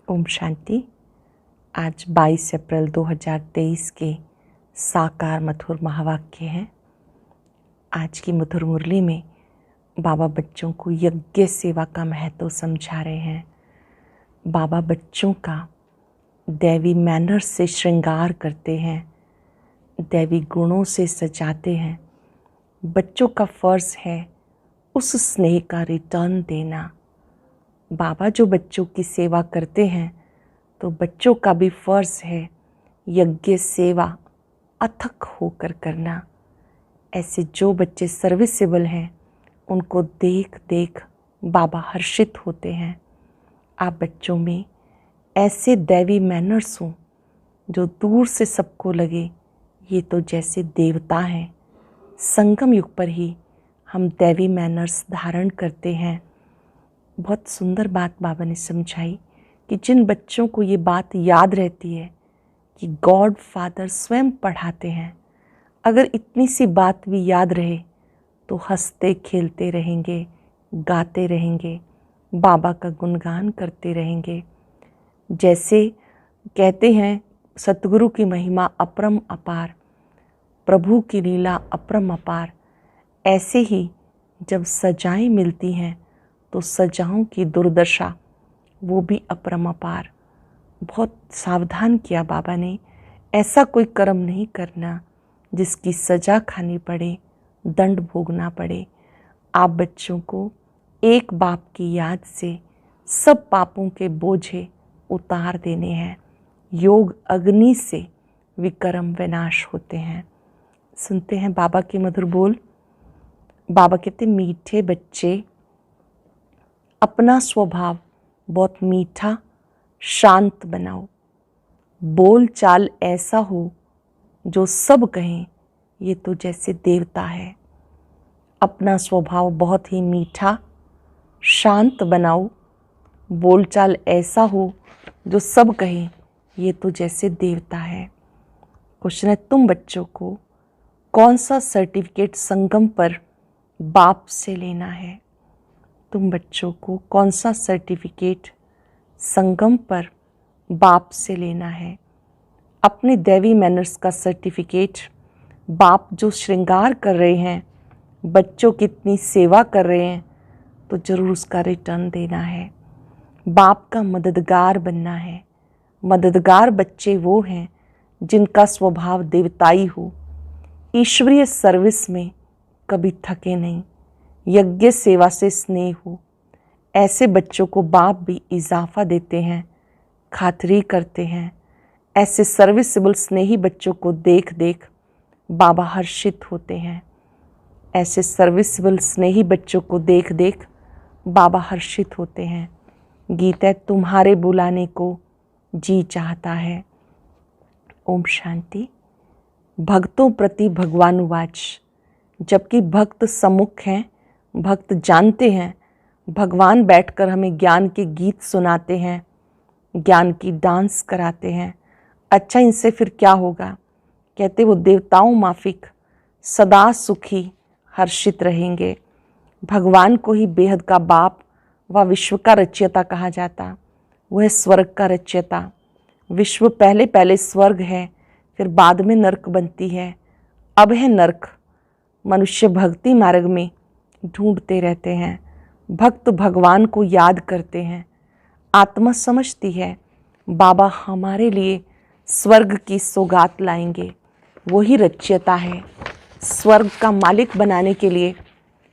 ओम शांति। आज 22 अप्रैल 2023 के साकार मधुर महावाक्य हैं। आज की मधुर मुरली में बाबा बच्चों को यज्ञ सेवा का महत्व समझा रहे हैं। बाबा बच्चों का दैवी मैनर से श्रृंगार करते हैं, दैवी गुणों से सजाते हैं। बच्चों का फ़र्ज़ है उस स्नेह का रिटर्न देना। बाबा जो बच्चों की सेवा करते हैं तो बच्चों का भी फ़र्ज़ है यज्ञ सेवा अथक होकर करना। ऐसे जो बच्चे सर्विसेबल हैं उनको देख देख बाबा हर्षित होते हैं। आप बच्चों में ऐसे दैवी मैनर्स हों जो दूर से सबको लगे ये तो जैसे देवता हैं। संगम युग पर ही हम दैवी मैनर्स धारण करते हैं। बहुत सुंदर बात बाबा ने समझाई कि जिन बच्चों को ये बात याद रहती है कि गॉड फादर स्वयं पढ़ाते हैं, अगर इतनी सी बात भी याद रहे तो हंसते खेलते रहेंगे, गाते रहेंगे, बाबा का गुणगान करते रहेंगे। जैसे कहते हैं सतगुरु की महिमा अपरम अपार, प्रभु की लीला अपरम अपार। ऐसे ही जब सजाएं मिलती हैं तो सजाओं की दुर्दशा वो भी अपरमापार। बहुत सावधान किया बाबा ने, ऐसा कोई कर्म नहीं करना जिसकी सजा खानी पड़े, दंड भोगना पड़े। आप बच्चों को एक बाप की याद से सब पापों के बोझे उतार देने हैं। योग अग्नि से विकर्म विनाश होते हैं। सुनते हैं बाबा के मधुर बोल। बाबा कहते मीठे बच्चे अपना स्वभाव बहुत मीठा शांत बनाओ। बोल चाल ऐसा हो जो सब कहें ये तो जैसे देवता है। अपना स्वभाव बहुत ही मीठा शांत बनाओ। बोल चाल ऐसा हो जो सब कहें ये तो जैसे देवता है। क्वेश्चन है, तुम बच्चों को कौन सा सर्टिफिकेट संगम पर बाप से लेना है? तुम बच्चों को कौन सा सर्टिफिकेट संगम पर बाप से लेना है? अपने दैवी मैनर्स का सर्टिफिकेट बाप जो श्रृंगार कर रहे हैं, बच्चों की इतनी सेवा कर रहे हैं तो ज़रूर उसका रिटर्न देना है। बाप का मददगार बनना है। मददगार बच्चे वो हैं जिनका स्वभाव देवताई हो, ईश्वरीय सर्विस में कभी थके नहीं, यज्ञ सेवा से स्नेह हो। ऐसे बच्चों को बाप भी इजाफा देते हैं, खातरी करते हैं। ऐसे सर्विसेबल स्नेही बच्चों को देख देख बाबा हर्षित होते हैं। ऐसे सर्विसेबल स्नेही बच्चों को देख देख बाबा हर्षित होते हैं। गीता तुम्हारे बुलाने को जी चाहता है। ओम शांति। भक्तों प्रति भगवानुवाच। जबकि भक्त सम्मुख हैं, भक्त जानते हैं, भगवान बैठकर हमें ज्ञान के गीत सुनाते हैं, ज्ञान की डांस कराते हैं। अच्छा, इनसे फिर क्या होगा? कहते वो देवताओं माफिक सदा सुखी हर्षित रहेंगे। भगवान को ही बेहद का बाप व विश्व का रचयिता कहा जाता। वह है स्वर्ग का रचयिता। विश्व पहले पहले स्वर्ग है, फिर बाद में नरक बनती है। अब है नरक। मनुष्य भक्ति मार्ग में ढूंढते रहते हैं। भक्त भगवान को याद करते हैं। आत्मा समझती है बाबा हमारे लिए स्वर्ग की सौगात लाएंगे। वही रचयिता है। स्वर्ग का मालिक बनाने के लिए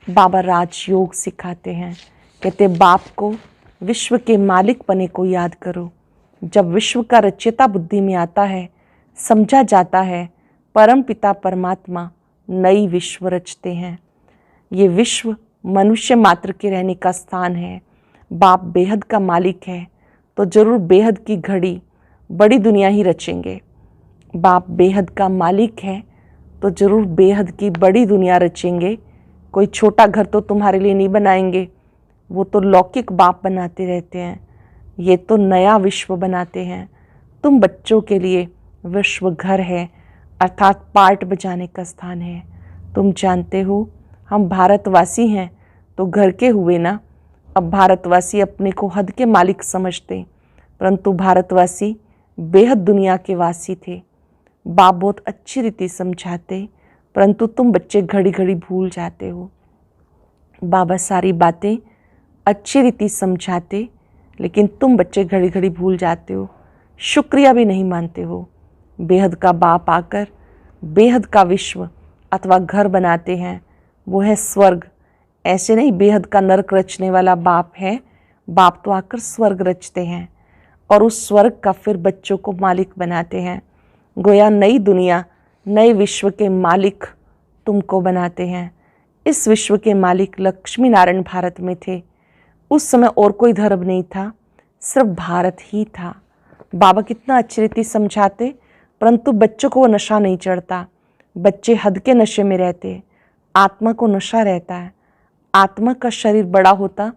बाबा राजयोग सिखाते हैं। कहते बाप को विश्व के मालिक पने को याद करो। जब विश्व का रचयिता बुद्धि में आता है, समझा जाता है परम पिता परमात्मा नई विश्व रचते हैं। ये विश्व मनुष्य मात्र के रहने का स्थान है। बाप बेहद का मालिक है तो जरूर बेहद की घड़ी बड़ी दुनिया ही रचेंगे। बाप बेहद का मालिक है तो जरूर बेहद की बड़ी दुनिया रचेंगे। कोई छोटा घर तो तुम्हारे लिए नहीं बनाएंगे, वो तो लौकिक बाप बनाते रहते हैं। ये तो नया विश्व बनाते हैं। तुम बच्चों के लिए विश्व घर है, अर्थात पार्ट बजाने का स्थान है। तुम जानते हो हम भारतवासी हैं तो घर के हुए ना। अब भारतवासी अपने को हद के मालिक समझते, परंतु भारतवासी बेहद दुनिया के वासी थे। बाप बहुत अच्छी रीति समझाते, परंतु तुम बच्चे घड़ी घड़ी भूल जाते हो। बाबा सारी बातें अच्छी रीति समझाते, लेकिन तुम बच्चे घड़ी घड़ी भूल जाते हो, शुक्रिया भी नहीं मानते हो। बेहद का बाप आकर बेहद का विश्व अथवा घर बनाते हैं, वो है स्वर्ग। ऐसे नहीं बेहद का नरक रचने वाला बाप है, बाप तो आकर स्वर्ग रचते हैं और उस स्वर्ग का फिर बच्चों को मालिक बनाते हैं। गोया नई दुनिया, नए विश्व के मालिक तुमको बनाते हैं। इस विश्व के मालिक लक्ष्मी नारायण भारत में थे। उस समय और कोई धर्म नहीं था, सिर्फ भारत ही था। बाबा कितना अच्छी रीति समझाते, परंतु बच्चों को वो नशा नहीं चढ़ता। बच्चे हद के नशे में रहते, आत्मा को नशा रहता है। आत्मा का शरीर बड़ा होता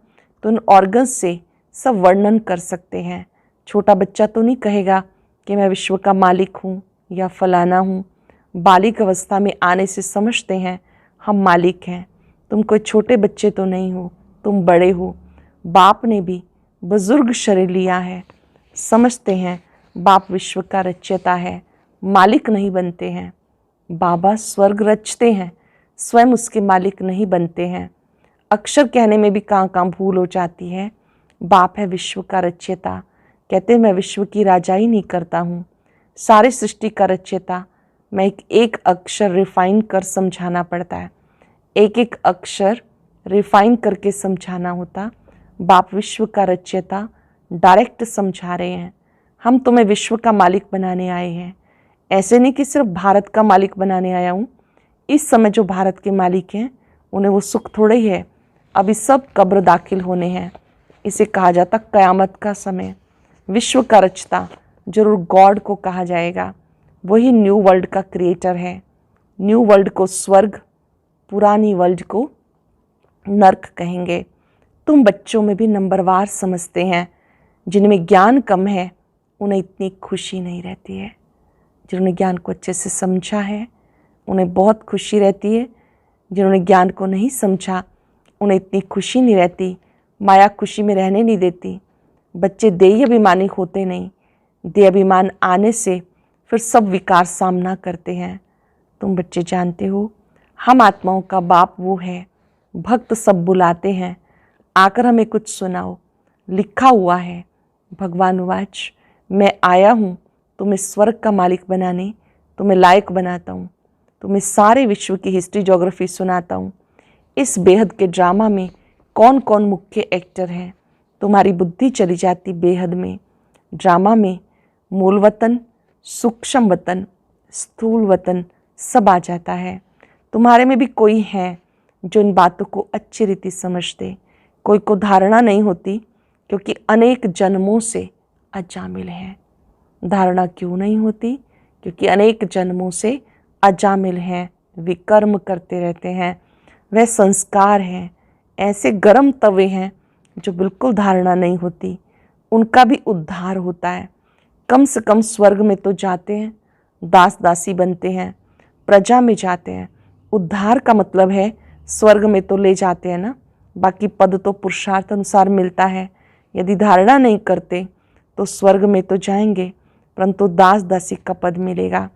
तो उन ऑर्गन्स से सब वर्णन कर सकते हैं। छोटा बच्चा तो नहीं कहेगा कि मैं विश्व का मालिक हूँ या फलाना हूँ। बालिक अवस्था में आने से समझते हैं हम मालिक हैं। तुम कोई छोटे बच्चे तो नहीं हो, तुम बड़े हो। बाप ने भी बुजुर्ग शरीर लिया है, समझते हैं बाप विश्व का रचयिता है, मालिक नहीं बनते हैं। बाबा स्वर्ग रचते हैं, स्वयं उसके मालिक नहीं बनते हैं। अक्षर कहने में भी कहाँ कहाँ भूल हो जाती है। बाप है विश्व का रचयिता, कहते हैं मैं विश्व की राजाई नहीं करता हूँ, सारी सृष्टि का रचयिता। मैं एक अक्षर रिफाइन कर समझाना पड़ता है, एक एक अक्षर रिफाइन करके समझाना होता। बाप विश्व का रचयिता डायरेक्ट समझा रहे हैं, हम तुम्हें विश्व का मालिक बनाने आए हैं। ऐसे नहीं कि सिर्फ भारत का मालिक बनाने आया हूँ। इस समय जो भारत के मालिक हैं उन्हें वो सुख थोड़े ही है, अभी सब कब्र दाखिल होने हैं। इसे कहा जाता कयामत का समय। विश्व का रचता जरूर गॉड को कहा जाएगा, वही न्यू वर्ल्ड का क्रिएटर है। न्यू वर्ल्ड को स्वर्ग, पुरानी वर्ल्ड को नर्क कहेंगे। तुम बच्चों में भी नंबरवार समझते हैं, जिनमें ज्ञान कम है उन्हें इतनी खुशी नहीं रहती है। जिन्होंने ज्ञान को अच्छे से समझा है उन्हें बहुत खुशी रहती है। जिन्होंने ज्ञान को नहीं समझा उन्हें इतनी खुशी नहीं रहती। माया खुशी में रहने नहीं देती। बच्चे देह अभिमानी होते नहीं, देह अभिमान आने से फिर सब विकार सामना करते हैं। तुम बच्चे जानते हो हम आत्माओं का बाप वो है। भक्त सब बुलाते हैं, आकर हमें कुछ सुनाओ। लिखा हुआ है, भगवान वाच मैं आया हूँ तुम्हें स्वर्ग का मालिक बनाने, तुम्हें लायक बनाता हूँ, तुम्हें सारे विश्व की हिस्ट्री ज्योग्राफी सुनाता हूँ। इस बेहद के ड्रामा में कौन कौन मुख्य एक्टर हैं, तुम्हारी बुद्धि चली जाती बेहद में। ड्रामा में मूल वतन, सूक्ष्म वतन, स्थूल वतन सब आ जाता है। तुम्हारे में भी कोई है जो इन बातों को अच्छी रीति समझते। कोई को धारणा नहीं होती क्योंकि अनेक जन्मों से अजामिल हैं। धारणा क्यों नहीं होती? क्योंकि अनेक जन्मों से अजामिल हैं, विकर्म करते रहते हैं। वह संस्कार हैं, ऐसे गर्म तवे हैं जो बिल्कुल धारणा नहीं होती। उनका भी उद्धार होता है। कम से कम स्वर्ग में तो जाते हैं, दास दासी बनते हैं, प्रजा में जाते हैं। उद्धार का मतलब है स्वर्ग में तो ले जाते हैं ना, बाकी पद तो पुरुषार्थ अनुसार मिलता है। यदि धारणा नहीं करते तो स्वर्ग में तो जाएंगे, परंतु दास दासी का पद मिलेगा।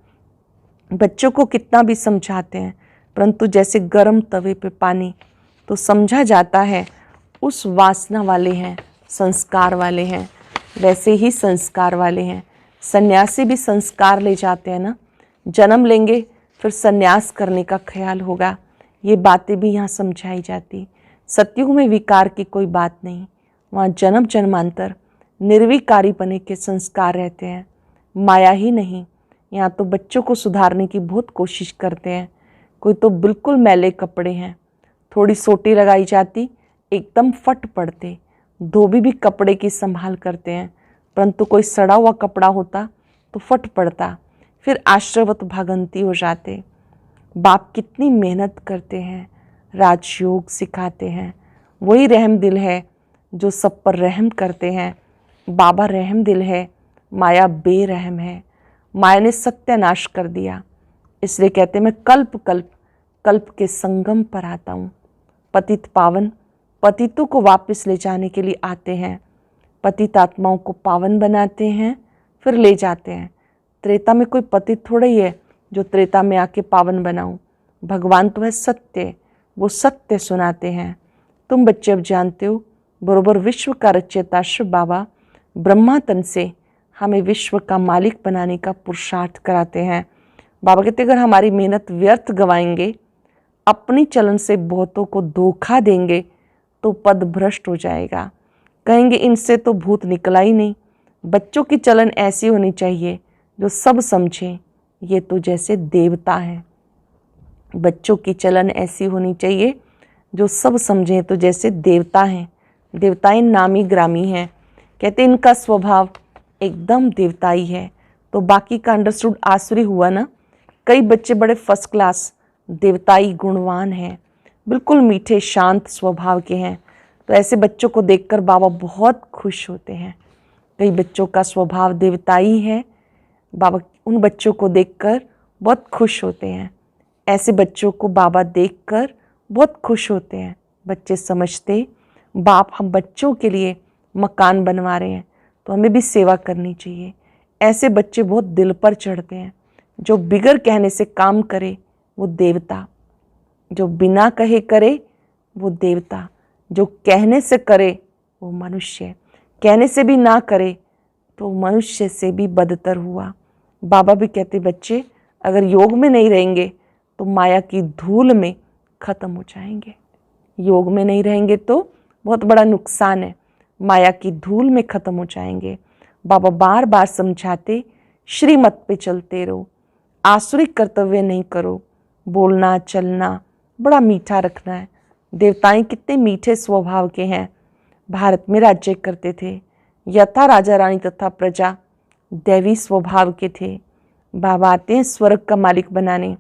बच्चों को कितना भी समझाते हैं, परंतु जैसे गर्म तवे पे पानी, तो समझा जाता है उस वासना वाले हैं, संस्कार वाले हैं। वैसे ही संस्कार वाले हैं। सन्यासी भी संस्कार ले जाते हैं ना, जन्म लेंगे फिर सन्यास करने का ख्याल होगा। ये बातें भी यहाँ समझाई जाती। सतयुग में विकार की कोई बात नहीं, वहाँ जन्म जन्मांतर निर्विकारी बने के संस्कार रहते हैं, माया ही नहीं। यहाँ तो बच्चों को सुधारने की बहुत कोशिश करते हैं। कोई तो बिल्कुल मैले कपड़े हैं, थोड़ी सोटी लगाई जाती एकदम फट पड़ते। धोबी भी कपड़े की संभाल करते हैं, परंतु कोई सड़ा हुआ कपड़ा होता तो फट पड़ता, फिर आश्रवत भागंती हो जाते। बाप कितनी मेहनत करते हैं, राजयोग सिखाते हैं। वही रहम दिल है जो सब पर रहम करते हैं। बाबा रहम दिल है, माया बेरहम है। माया ने सत्यानाश कर दिया, इसलिए कहते मैं कल्प कल्प कल्प के संगम पर आता हूँ। पतित पावन पतितों को वापस ले जाने के लिए आते हैं। पतित आत्माओं को पावन बनाते हैं, फिर ले जाते हैं। त्रेता में कोई पतित थोड़ा ही है जो त्रेता में आके पावन बनाऊं। भगवान तो है सत्य, वो सत्य सुनाते हैं। तुम बच्चे अब जानते हो, बरोबर विश्व का रचयिता शिव बाबा ब्रह्मा तन से हमें विश्व का मालिक बनाने का पुरुषार्थ कराते हैं। बाबा कहते अगर हमारी मेहनत व्यर्थ गवाएंगे, अपनी चलन से बहुतों को धोखा देंगे तो पद भ्रष्ट हो जाएगा। कहेंगे इनसे तो भूत निकला ही नहीं। बच्चों की चलन ऐसी होनी चाहिए जो सब समझें ये तो जैसे देवता हैं। बच्चों की चलन ऐसी होनी चाहिए जो सब समझें तो जैसे देवता हैं। देवताएं नामी ग्रामी हैं। कहते इनका स्वभाव एकदम देवताई है। तो बाकी का अंडरस्टूड आसुरी हुआ ना। कई बच्चे बड़े फर्स्ट क्लास देवताई गुणवान हैं, बिल्कुल मीठे शांत स्वभाव के हैं। तो ऐसे बच्चों को देखकर बाबा बहुत खुश होते हैं। कई बच्चों का स्वभाव देवताई है, बाबा उन बच्चों को देखकर बहुत खुश होते हैं। ऐसे बच्चों को बाबा देखकर बहुत खुश होते हैं। बच्चे समझते बाप हम बच्चों के लिए मकान बनवा रहे हैं तो हमें भी सेवा करनी चाहिए। ऐसे बच्चे बहुत दिल पर चढ़ते हैं। जो बिगर कहने से काम करे वो देवता, जो बिना कहे करे वो देवता, जो कहने से करे वो मनुष्य, कहने से भी ना करे तो मनुष्य से भी बदतर हुआ। बाबा भी कहते बच्चे अगर योग में नहीं रहेंगे तो माया की धूल में खत्म हो जाएंगे। योग में नहीं रहेंगे तो बहुत बड़ा नुकसान है, माया की धूल में खत्म हो जाएंगे। बाबा बार बार समझाते श्रीमत पे चलते रहो, आसुरिक कर्तव्य नहीं करो, बोलना चलना बड़ा मीठा रखना है। देवताएं कितने मीठे स्वभाव के हैं। भारत में राज्य करते थे, यथा राजा रानी तथा प्रजा दैवी स्वभाव के थे। बाबा आते हैं स्वर्ग का मालिक बनाने,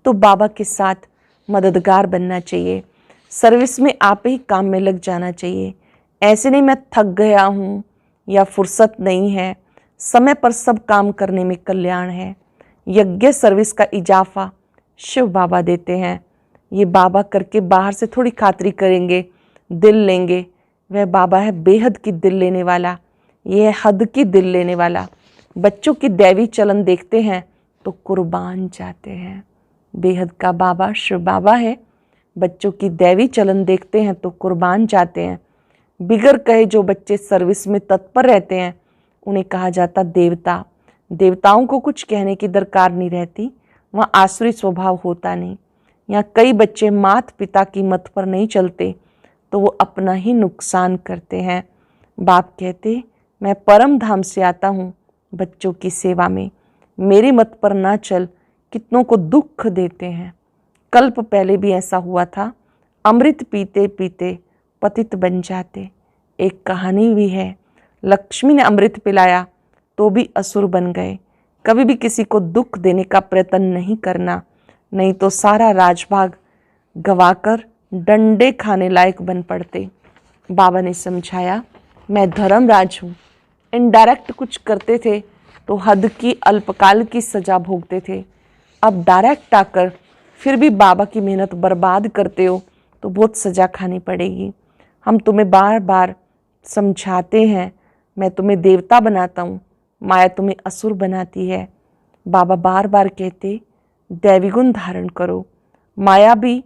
तो बाबा के साथ मददगार बनना चाहिए। सर्विस में आप ही काम में लग जाना चाहिए। ऐसे नहीं मैं थक गया हूँ या फुर्सत नहीं है, समय पर सब काम करने में कल्याण है। यज्ञ सर्विस का इजाफा शिव बाबा देते हैं। ये बाबा करके बाहर से थोड़ी खातरी करेंगे, दिल लेंगे। वह बाबा है बेहद की दिल लेने वाला, ये है हद की दिल लेने वाला। बच्चों की दैवी चलन देखते हैं तो कुर्बान जाते हैं। बेहद का बाबा शिव बाबा है। बच्चों की दैवी चलन देखते हैं तो कुर्बान जाते हैं। बिगर कहे जो बच्चे सर्विस में तत्पर रहते हैं उन्हें कहा जाता देवता। देवताओं को कुछ कहने की दरकार नहीं रहती, वहाँ आसुरी स्वभाव होता नहीं। यहाँ कई बच्चे मात पिता की मत पर नहीं चलते तो वो अपना ही नुकसान करते हैं। बाप कहते मैं परम धाम से आता हूँ बच्चों की सेवा में, मेरी मत पर ना चल, कितनों को दुख देते हैं। कल्प पहले भी ऐसा हुआ था, अमृत पीते पीते पतित बन जाते। एक कहानी भी है, लक्ष्मी ने अमृत पिलाया तो भी असुर बन गए। कभी भी किसी को दुख देने का प्रयत्न नहीं करना, नहीं तो सारा राजभाग गवाकर डंडे खाने लायक बन पड़ते। बाबा ने समझाया मैं धर्मराज हूँ। इनडायरेक्ट कुछ करते थे तो हद की अल्पकाल की सजा भोगते थे। अब डायरेक्ट आकर फिर भी बाबा की मेहनत बर्बाद करते हो तो बहुत सजा खानी पड़ेगी। हम तुम्हें बार बार समझाते हैं, मैं तुम्हें देवता बनाता हूँ, माया तुम्हें असुर बनाती है। बाबा बार बार कहते दैवी गुण धारण करो। माया भी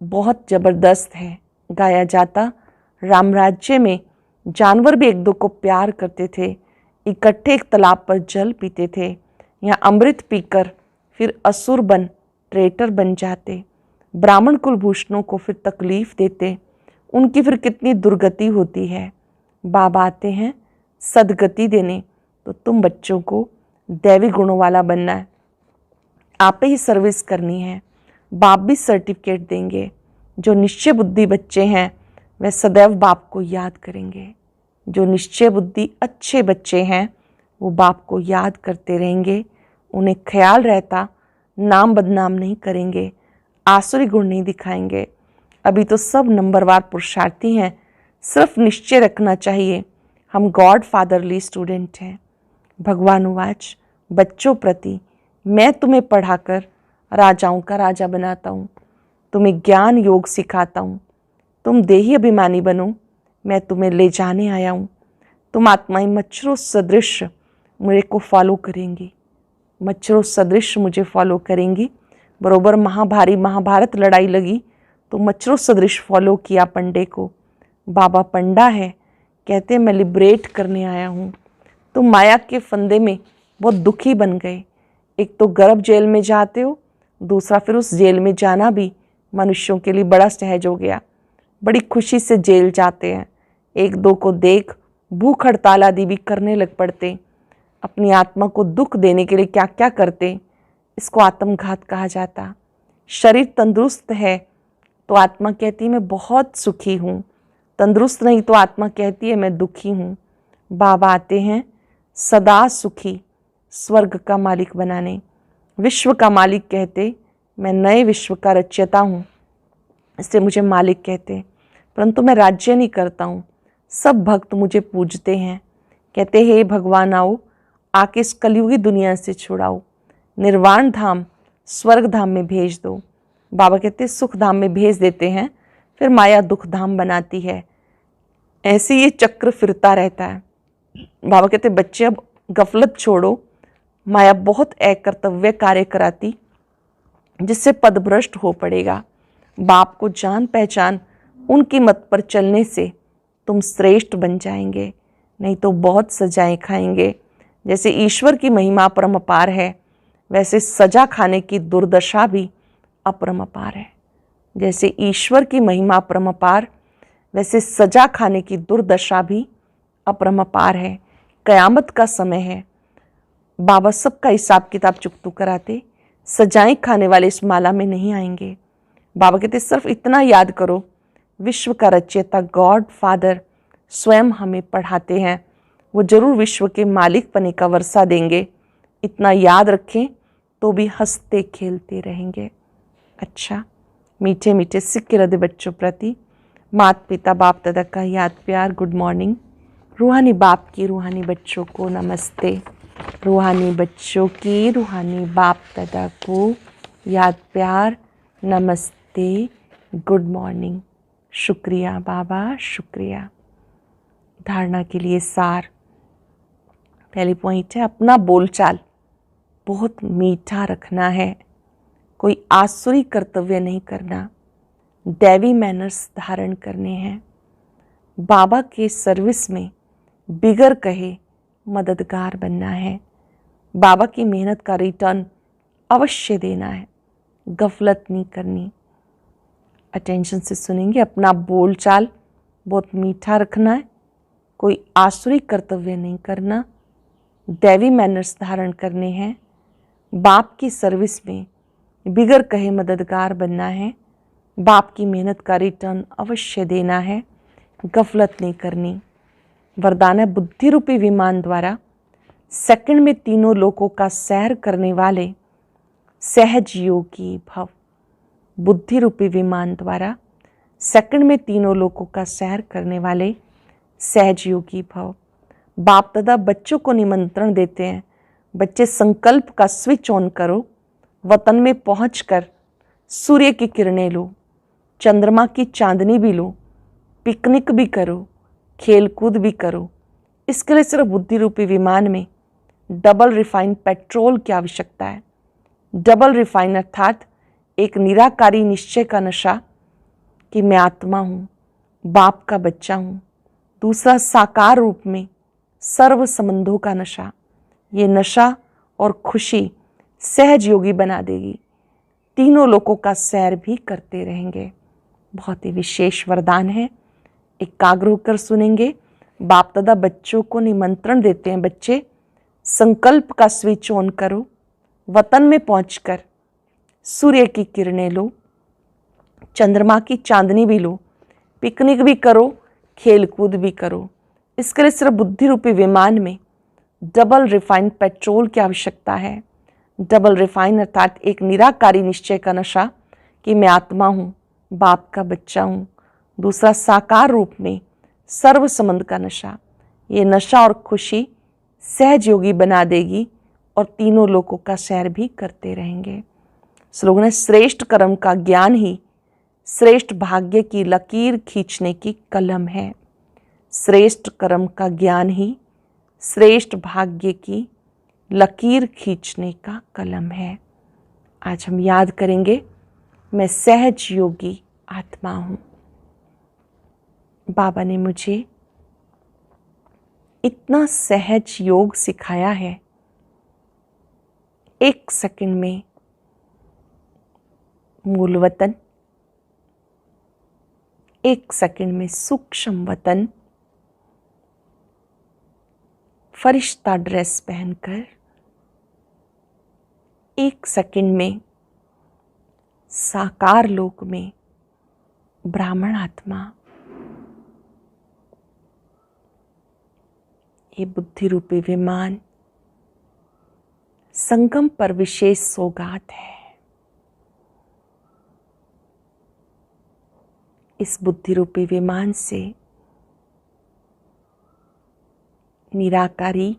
बहुत ज़बरदस्त है। गाया जाता राम राज्य में जानवर भी एक दो को प्यार करते थे, इकट्ठे एक तालाब पर जल पीते थे। यहाँ अमृत पीकर फिर असुर बन ट्रेटर बन जाते। ब्राह्मण कुलभूषणों को फिर तकलीफ देते, उनकी फिर कितनी दुर्गति होती है। बाबा आते हैं सदगति देने, तो तुम बच्चों को दैवी गुणों वाला बनना है, आप ही सर्विस करनी है। बाप भी सर्टिफिकेट देंगे। जो निश्चय बुद्धि बच्चे हैं वह सदैव बाप को याद करेंगे। जो निश्चय बुद्धि अच्छे बच्चे हैं वो बाप को याद करते रहेंगे। उन्हें ख्याल रहता नाम बदनाम नहीं करेंगे, आसुरी गुण नहीं दिखाएंगे। अभी तो सब नंबरवार पुरुषार्थी हैं, सिर्फ निश्चय रखना चाहिए हम गॉड फादरली स्टूडेंट हैं। भगवान उवाच बच्चों प्रति मैं तुम्हें पढ़ाकर राजाओं का राजा बनाता हूँ, तुम्हें ज्ञान योग सिखाता हूँ। तुम देही अभिमानी बनो, मैं तुम्हें ले जाने आया हूँ। तुम आत्माएं मच्छरों सदृश मेरे को फॉलो करेंगी, मच्छरों सदृश मुझे फॉलो करेंगी। बरोबर महाभारत लड़ाई लगी तो मच्छरों सदृश फॉलो किया पंडे को। बाबा पंडा है, कहते मैं लिबरेट करने आया हूँ। तुम माया के फंदे में बहुत दुखी बन गए। एक तो गर्भ जेल में जाते हो, दूसरा फिर उस जेल में जाना भी मनुष्यों के लिए बड़ा सहज हो गया। बड़ी खुशी से जेल जाते हैं, एक दो को देख भूख हड़ताल आदि भी करने लग पड़ते। अपनी आत्मा को दुख देने के लिए क्या क्या करते, इसको आत्मघात कहा जाता। शरीर तंदुरुस्त है तो आत्मा कहती है मैं बहुत सुखी हूँ, तंदुरुस्त नहीं तो आत्मा कहती है मैं दुखी हूँ। बाबा आते हैं सदा सुखी स्वर्ग का मालिक बनाने। विश्व का मालिक कहते मैं नए विश्व का रचयिता हूँ, इसलिए मुझे मालिक कहते। परंतु मैं राज्य नहीं करता हूँ। सब भक्त मुझे पूजते हैं, कहते हे भगवान आओ, आके इस कलयुगी दुनिया से छुड़ाओ, निर्वाण धाम स्वर्ग धाम में भेज दो। बाबा कहते सुख धाम में भेज देते हैं, फिर माया दुख धाम बनाती है। ऐसे ये चक्र फिरता रहता है। बाबा कहते बच्चे अब गफलत छोड़ो, माया बहुत अकर्तव्य कार्य कराती जिससे पदभ्रष्ट हो पड़ेगा। बाप को जान पहचान उनकी मत पर चलने से तुम श्रेष्ठ बन जाएंगे, नहीं तो बहुत सजाएं खाएंगे। जैसे ईश्वर की महिमा परमपार है, वैसे सजा खाने की दुर्दशा भी अपरमपार है। जैसे ईश्वर की महिमा परमपार, वैसे सजा खाने की दुर्दशा भी अपरमपार है। कयामत का समय है, बाबा सबका हिसाब किताब चुकतू कराते, सजाएं खाने वाले इस माला में नहीं आएंगे। बाबा कहते सिर्फ इतना याद करो, विश्व का रचयिता गॉड फादर स्वयं हमें पढ़ाते हैं, वो जरूर विश्व के मालिक पने का वर्षा देंगे। इतना याद रखें तो भी हंसते खेलते रहेंगे। अच्छा, मीठे मीठे सिक्के हृदय बच्चों प्रति माता पिता बाप दादा का याद प्यार गुड मॉर्निंग। रूहानी बाप की रूहानी बच्चों को नमस्ते। रूहानी बच्चों की रूहानी बाप दादा को याद प्यार नमस्ते गुड मॉर्निंग। शुक्रिया बाबा, शुक्रिया। धारणा के लिए सार, पहली पॉइंट है अपना बोलचाल बहुत मीठा रखना है, कोई आसुरी कर्तव्य नहीं करना, दैवी मैनर्स धारण करने हैं। बाबा के सर्विस में बिगर कहे मददगार बनना है। बाबा की मेहनत का रिटर्न अवश्य देना है, गफलत नहीं करनी। अटेंशन से सुनेंगे। अपना बोलचाल बहुत मीठा रखना है, कोई आसुरी कर्तव्य नहीं करना, दैवी मैनर्स धारण करने हैं। बाप की सर्विस में बिगर कहे मददगार बनना है। बाप की मेहनत का रिटर्न अवश्य देना है, गफलत नहीं करनी। वरदान है बुद्धि रूपी विमान द्वारा सेकंड में तीनों लोकों का सैर करने वाले सहज योगी भव। बुद्धि रूपी विमान द्वारा सेकंड में तीनों लोकों का सैर करने वाले सहज योगी भव। बाप दादा बच्चों को निमंत्रण देते हैं, बच्चे संकल्प का स्विच ऑन करो, वतन में पहुंचकर सूर्य की किरणें लो, चंद्रमा की चांदनी भी लो, पिकनिक भी करो, खेल कूद भी करो। इसके लिए सिर्फ बुद्धि रूपी विमान में डबल रिफाइंड पेट्रोल की आवश्यकता है। डबल रिफाइन अर्थात एक निराकारी निश्चय का नशा कि मैं आत्मा हूँ, बाप का बच्चा हूँ। दूसरा साकार रूप में सर्व संबंधों का नशा। ये नशा और खुशी सहज योगी बना देगी, तीनों लोकों का सैर भी करते रहेंगे। बहुत ही विशेष वरदान है, एकाग्र होकर सुनेंगे। बाप दादा बच्चों को निमंत्रण देते हैं, बच्चे संकल्प का स्विच ऑन करो, वतन में पहुंचकर सूर्य की किरणें लो, चंद्रमा की चांदनी भी लो, पिकनिक भी करो, खेल कूद भी करो। इसके लिए सिर्फ बुद्धि रूपी विमान में डबल रिफाइंड पेट्रोल की आवश्यकता है। डबल रिफाइन अर्थात एक निराकारी निश्चय का नशा कि मैं आत्मा हूँ, बाप का बच्चा हूँ। दूसरा साकार रूप में सर्व संबंध का नशा। ये नशा और खुशी सहज योगी बना देगी और तीनों लोकों का सैर भी करते रहेंगे। स्लोगन है श्रेष्ठ कर्म का ज्ञान ही श्रेष्ठ भाग्य की लकीर खींचने की कलम है। श्रेष्ठ कर्म का ज्ञान ही श्रेष्ठ भाग्य की लकीर खींचने का कलम है। आज हम याद करेंगे, मैं सहज योगी आत्मा हूँ। बाबा ने मुझे इतना सहज योग सिखाया है, 1 सेकंड में मूल वतन, 1 सेकंड में सूक्ष्म वतन, फरिश्ता ड्रेस पहनकर 1 सेकंड में साकार लोक में ब्राह्मण आत्मा। ये बुद्धि रूपी विमान संगम पर विशेष सौगात है। इस बुद्धि रूपी विमान से निराकारी,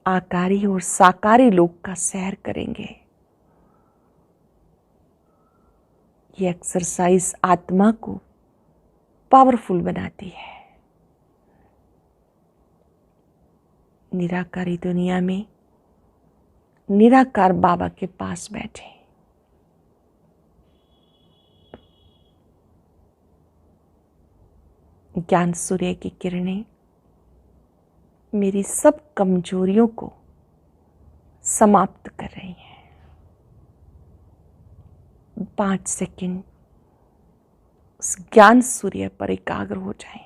आकारी और साकारी लोक का सैर करेंगे। ये एक्सरसाइज आत्मा को पावरफुल बनाती है। निराकारी दुनिया में निराकार बाबा के पास बैठे, ज्ञान सूर्य की किरणें मेरी सब कमजोरियों को समाप्त कर रही हैं। 5 सेकंड उस ज्ञान सूर्य पर एकाग्र हो जाएं।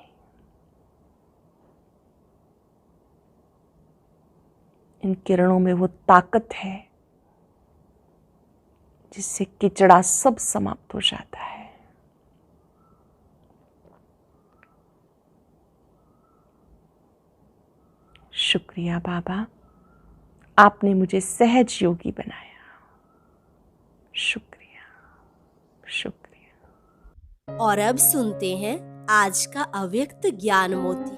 इन किरणों में वो ताकत है जिससे किचड़ा सब समाप्त हो जाता है। शुक्रिया बाबा, आपने मुझे सहज योगी बनाया। शुक्रिया, शुक्रिया। और अब सुनते हैं आज का अव्यक्त ज्ञान मोती।